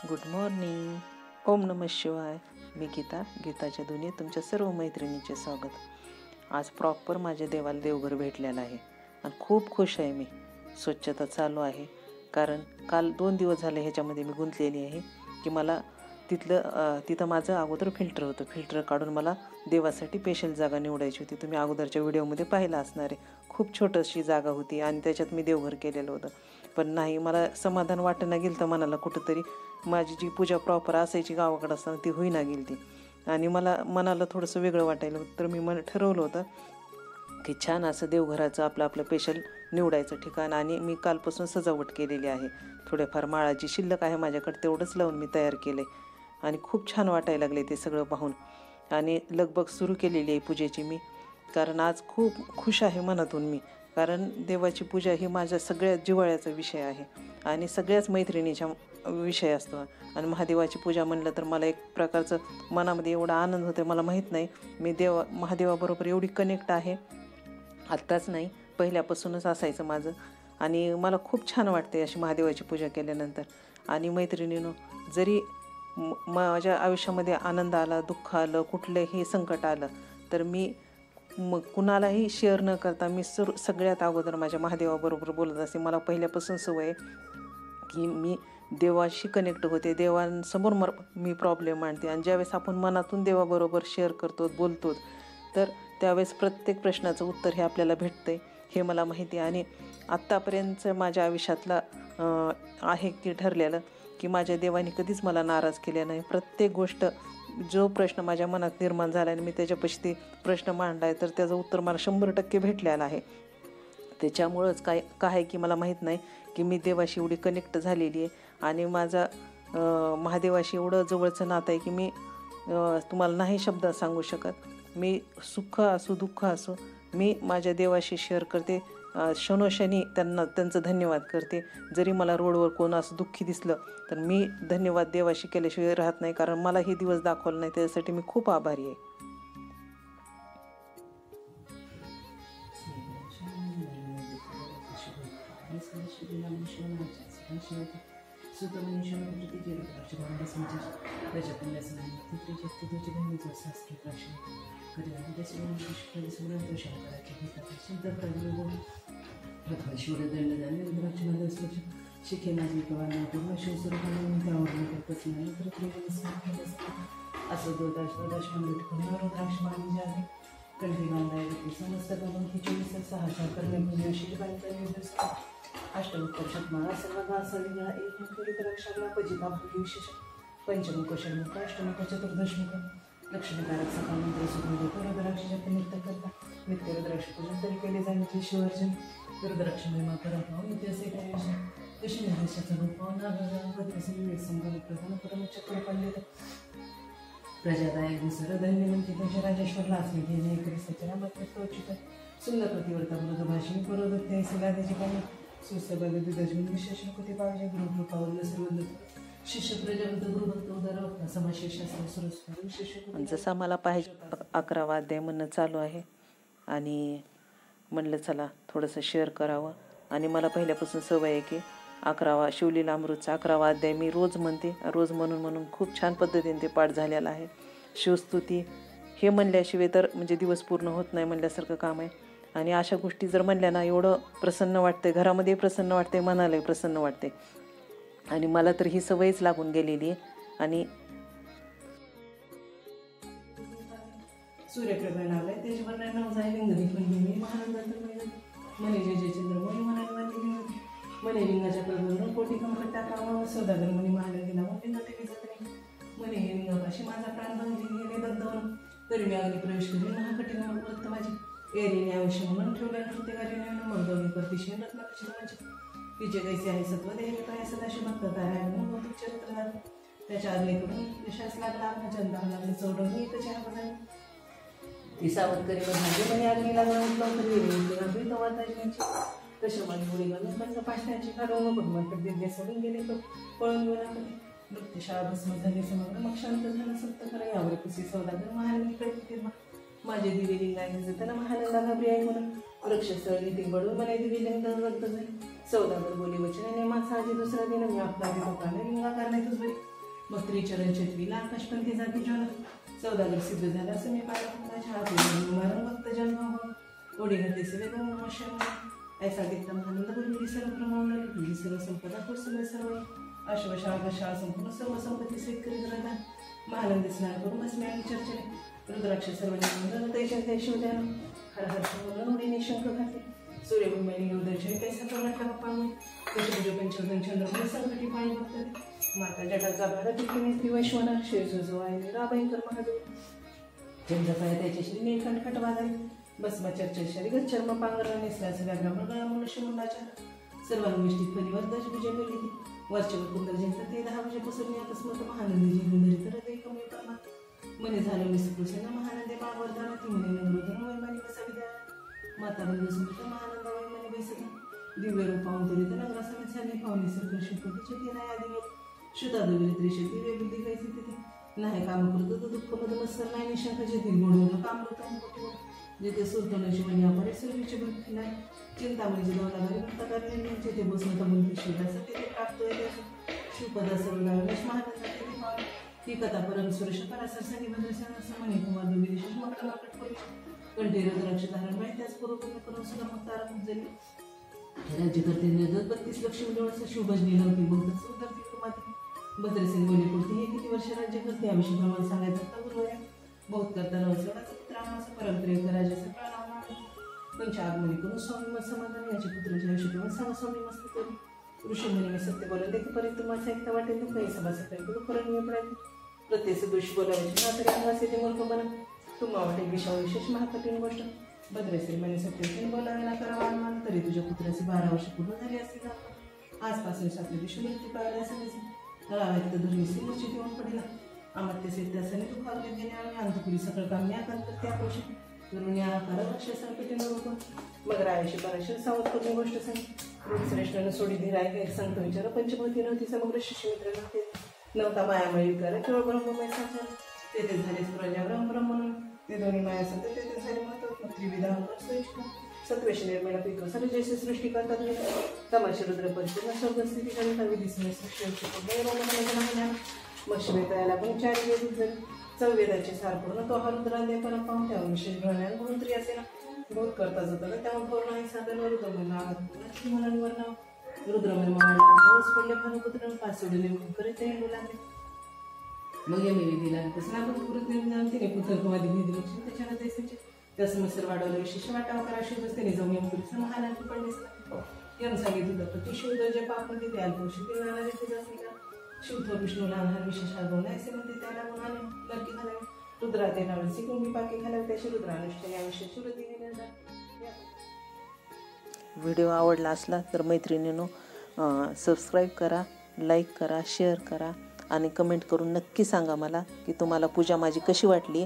Good morning. ओम नमः शिवाय. मी गीताच्या दुनियेत तुमच्या सर्व मैत्रिणींचे स्वागत. आज प्रॉपर माझ्या देवाला देवघर भेटलेलं आहे आणि खूप खुश आहे मी. स्वच्छता चालू आहे कारण काल 2 दिवस झाले ह्याच्यामध्ये मी गुंतलेली आहे की मला तिथं माझं अगोदर फिल्टर होतं. फिल्टर काढून मला देवासाठी स्पेशल जागा निवडायची होती. तुम्ही अगोदरच्या व्हिडिओमध्ये पाहिलं असणार आहे. खूप छोटीशी जागा होती आणि त्याच्यात मी देवघर केलेलं होतं. पण नाही, मला समाधान वाटेना गेलं तर मनाला कुठंतरी. माझी जी पूजा प्रॉपर असायची गावाकडं असताना ती होईना गेली ती आणि मला मनाला थोडंसं वेगळं वाटायला होतं. तर मी ठरवलं होतं की छान असं देवघराचं आपलं स्पेशल निवडायचं ठिकाण. आणि मी कालपासून सजावट केलेली आहे. थोड्याफार माळाची शिल्लक आहे माझ्याकडे, तेवढंच लावून मी तयार केलं आहे आणि खूप छान वाटायला लागले ते सगळं पाहून. आणि लगबग सुरू केलेली आहे पूजेची मी, कारण आज खूप खुश आहे मनातून मी. कारण देवाची पूजा ही माझ्या सगळ्यात जिव्हाळ्याचा विषय आहे आणि सगळ्याच मैत्रिणीचा विषय असतो. आणि महादेवाची पूजा म्हणलं तर मला एक प्रकारचं मनामध्ये एवढा आनंद होतो. मला माहीत नाही, मी महादेवाबरोबर एवढी कनेक्ट आहे. आत्ताच नाही, पहिल्यापासूनच असायचं माझं. आणि मला खूप छान वाटते अशी महादेवाची पूजा केल्यानंतर. आणि मैत्रिणीनं जरी माझ्या आयुष्यामध्ये आनंद आला, दुःख आलं, कुठलंही संकट आलं तर मी कुणालाही शेअर न करता मी सगळ्यात अगोदर माझ्या महादेवाबरोबर बोलत असते. मला पहिल्यापासून सवय आहे की मी देवाशी कनेक्ट होते, देवांसमोर मी प्रॉब्लेम मांडते. आणि ज्यावेळेस आपण मनातून देवाबरोबर शेअर करतो, बोलतो, तर त्यावेळेस प्रत्येक प्रश्नाचं उत्तर हे आपल्याला भेटतं आहे, हे मला माहिती आहे. आणि आत्तापर्यंतचं माझ्या आयुष्यातला आहे की ठरलेलं की माझ्या देवाने कधीच मला नाराज केले नाही. प्रत्येक गोष्ट, जो प्रश्न माझ्या मनात निर्माण झाला आणि मी त्याच्यापाशी ते प्रश्न मांडला आहे, तर त्याचं उत्तर मला 100% भेटलेलं आहे. त्याच्यामुळंच काय की मला माहीत नाही की मी देवाशी एवढी कनेक्ट झालेली आहे. आणि माझा महादेवाशी एवढं जवळचं नातं आहे की मी तुम्हाला नाही शब्दात सांगू शकत. मी सुख असो दुःख असो, मी माझ्या देवाशी शेअर करते. क्षणोक्षणी त्यांचं धन्यवाद करते. जरी मला रोडवर कोण असं दुःखी दिसलं तर मी धन्यवाद देवाशी केल्याशिवाय राहत नाही, कारण मला हे दिवस दाखवलं नाही, त्यासाठी मी खूप आभारी आहे. शिखे माझी कवाना पूर्ण शिवस्वरूपाने त्यावर असं दोदाश रुद्राक्ष मानले आहे. कंठी बांधाय समस्त भगवंती 24/6 करणे शिवबाईंचा अष्टमुख शतमाळा सर्वदा सविगा एक रुद्राक्षाला पजिता विशेष पंचमुख षण्मुख अष्टमुख चतुर्दशमुख लक्ष्मीकारक सकाळ मंत्र सुख रुद्राक्षाच्या नित्य करता नित्य रुद्राक्ष पूजन तरी केले जाण्याचे शिवार्जन रुद्राक्ष महिमा परम नित्य असे काय दक्षिण देशाचा रूप प्रधान परमचक्र पंडित प्रजादायक दुसरं धन्य म्हणते त्यांच्या राजेश्वरला असणे घेणे क्रिस्ताच्या नामात उचित सुंदर प्रतिवर्ता मृदुभाषिणी पुरोदत्ते सलादेची पाणी सुस्तबद दुधजून विशेष कृती पावजे गुरुकृपावरलं सर्व शिष्य प्रजावंत गुरुभक्त उदार समाशेषासुर विशेष जसं मला पाहिजे 11वा अध्याय म्हणणं चालू आहे आणि म्हणलं चला थोडंसं शेअर करावं. आणि मला पहिल्यापासून सवय आहे की 11वा शिवलीला अमृतचा 11वा अध्याय मी रोज म्हणते. रोज म्हणून खूप छान पद्धतीने ते पाठ झालेला आहे. शिवस्तुती हे म्हणल्याशिवाय तर म्हणजे दिवस पूर्ण होत नाही म्हणल्यासारखं काम आहे. आणि अशा गोष्टी जर म्हणल्या ना, एवढं प्रसन्न वाटते, घरामध्ये प्रसन्न वाटते, मनालाही प्रसन्न वाटते. आणि मला तर ही सवयच लागून गेलेली आहे. आणि सूर्यप्रभा नाव आहे त्याच्यावर नाव जाईल मी महानंदांतर मने जय जयचंद्र मनी मनाने मने लिंगाच्या प्रभूनं कोटी कंकट टाकावं सौदागर मनी महानंदी नाव लिंग ते जात मने हे लिंगापाशी माझा प्राण गेले बद्धवन तरी मी अग्नी प्रवेश करून महाकठीण व्रत माझी एरीने आवश्यक म्हणून ठेवल्या प्रत्येकाने मर्दवणी करतिशय रत्नाची तिचे कैसे आहे सत्व देवी काय सदाशी भक्त आहे म्हणून चरित्र त्याच्या अग्नीकडून यशास लागला जनता लागले चौडवणी त्याच्या हातात ती सावधकरी म्हणजे म्हणे अग्नी लागला म्हटलं तशा माझी मुली घालून त्यांचं पाचण्याची काढून कुटुंबात दिल्ली सोडून गेले तो पळून गेला नृत्य शाळा भस्म झाले समोर मग शांत झालं सत्य करा यावर कशी सौदागर महानंदीकडे माझे दिवे लिंगायचे त्यांना महानंदा घाबरी आहे म्हणून वृक्षस्थळ नीती बडून मला दिवे लिंग रक्त झाले सौदागर बोली वचनाने माझा आजी दुसरा दिन मी आपला लोकांना लिंगा करण्यातच बरी मग त्रिचरण छत्रीला आकाशपंथी जाती ज्वाला सौदागर सिद्ध झाला असं मी माझ्या हात मारून भक्त जन्म ओढी घातली सगळे दोन वर्षांना ऐसा देखता महानंद बोलली सर्व प्रमाण लुटली सर्व संपदा खूप सगळे सर्व अश्वशाळा शाळा संपूर्ण सर्व संपत्ती सेट करीत राहता महानंदी स्नान करून बसले आणि चर्चेने रुद्राक्ष सर्व निवडून शिवध्यान हर हर उडी निशंक घातले सूर्यभूमीने उदर्शन कैसा प्रगटला पाहून कशी पंचोदन चंद्र संकटी पाणी बघते माता जटाचा भारत इथे वैश्वनाथ शेजो आहे राबाईकर महादेव चंद्रकाय त्याच्याशी नीलकंठ खटवादारी बसमा चर्चेश्वरी गच्छर्म पांघरला नेसला सगळ्या ब्राह्मण मनुष्य मुलाच्या सर्वांविष्टीत परिवार दशभुजा मिळली वरच्यावर कुंदर जिंकलं ते 10 भुजा पसरली अकस्मात महानंदी जिंकून तर एकमेव परमात्मा मने झालं निसकृष्ण महानंदे बागवर्धन ती म्हणे नवरोधन वैमानी बसावी द्या माता बंधू सुमित महानंद वैमानी बैसत दिव्य रूपावून तरी तर नगरासमेत झाले पाहुणे सरकर शिवपतीचे ते नाही आधी शुद्धा दोघे त्रिशक्ती वेगळी कैसे तिथे नाही काम करतो तर दुःख मधमत्सर नाही निशंक जेथील गोडवलं काम करतो जेथे सुरतोनाची म्हणे आपण सर्वीचे भक्ती नाही चिंतामणीची दौलाधारी भक्ताकारी जेथे बसून तमुन शिवदास तेथे प्राप्त होते शिवपदा सर्व लावण्यास महानंदा तेथे पाव ही कथा परमसुरेश परासरसाठी भद्रसन असं म्हणे कुमार दोघे विशेष मकट मकट करू कंठे रुद्राक्ष धारण माहीत त्याच पूर्वपणे करून सुद्धा मग तारा झाली राज्यकर्ते नजर 32 लक्ष उजवळाचा शिवभजनी नव्हती बहुतच उतरती कुमारी भद्रसेन बोली पुरती हे किती वर्ष राज्य करते याविषयी प्रमाण सांगायचं होता गुरुवार बहुत करताना वसवडाचा पुत्र आम्हाला परंपरेचा राजाचा प्राण त्यांच्या आगमनी करून स्वामी मत समाधान याच्या पुत्राच्या आयुष्याप्रमाणे सांगा स्वामी मस्त करू ऋषीमुनी सत्य बोलून देखील पर्यंत तुम्हाला ऐकता वाटेल दुःख हे सभा सकाळी करू करून मी पडायला प्रत्येक दोषी बोलायचे ना तरी आम्हाला ते मूर्ख बना तुम्हा वाटेल विषय महाकठीण गोष्ट भद्रेश्वरी म्हणे सत्य बोलावे ना करावा मान तरी तुझ्या पुत्राची 12 वर्ष पूर्ण झाली असते आजपासून सातव्या दिवशी मृत्यू पाळल्या असेल रावायत तर दुर्मिसी निश्चित येऊन पडला अमात्य सिद्धासने तू खावले गेले आणि अंतपुरी सकळ काम या करतात त्या गोष्टी करून या कारण लक्ष संकटीनं रोखून मग रायाशी पराशर सावध करून गोष्ट सांग श्रेष्ठानं सोडी धीराय काही सांगतो विचार पंचभूती नव्हती समग्र शिष्यमित्र नव्हते नव्हता मायामयी कर केवळ ब्रह्ममय संसार तेथे झालेच प्रजा ब्रह्म म्हणून ते दोन्ही माया संत तेथे झाले महत्व त्रिविधा सत्वेश निर्मला पितो सर्व जैसे सृष्टी करतात तमाशे रुद्र परिपूर्ण स्वर्गस्थिती करिता विधिसमय सृष्टी मग शिवेताला पण 4 वेद झाले 4 वेदाचे सार पूर्ण तो हा रुद्रांदे पण पाहून त्यावर विशेष ज्ञान म्हणून तरी असे ना बहुत करता जातं त्यामुळे पूर्ण आणि साधन रुद्रमय नाव रुद्रमय महाराज पडले भानुपुत्र पाच सोडले करीत लागले मग या मी दिला तसं आपण पुरत नाही तिने पुत्रकवादी भेद लक्ष त्याच्यानं देशाचे त्यासमस्तर वाढवलं विशेष वाटावं करा शिवच त्याने जाऊन येऊन पुरुष महाराज पडले यांना सांगितलं होतं की शिवदर्जा पापमध्ये ते अल्पवशी ते नाला तिथे जात नाही का शिवथोर विष्णू लहान विशेष आगवला असे म्हणते त्याला उन्हाने नक्की घालावे रुद्रा ते नावाची कुंभी पाकी घालावे त्याशी रुद्रानुष्ठ याविषयी सुरतीने व्हिडिओ आवडला असला तर मैत्रिणींनो सबस्क्राईब करा, लाईक करा, शेअर करा आणि कमेंट करून नक्की सांगा मला की तुम्हाला पूजा माझी कशी वाटली.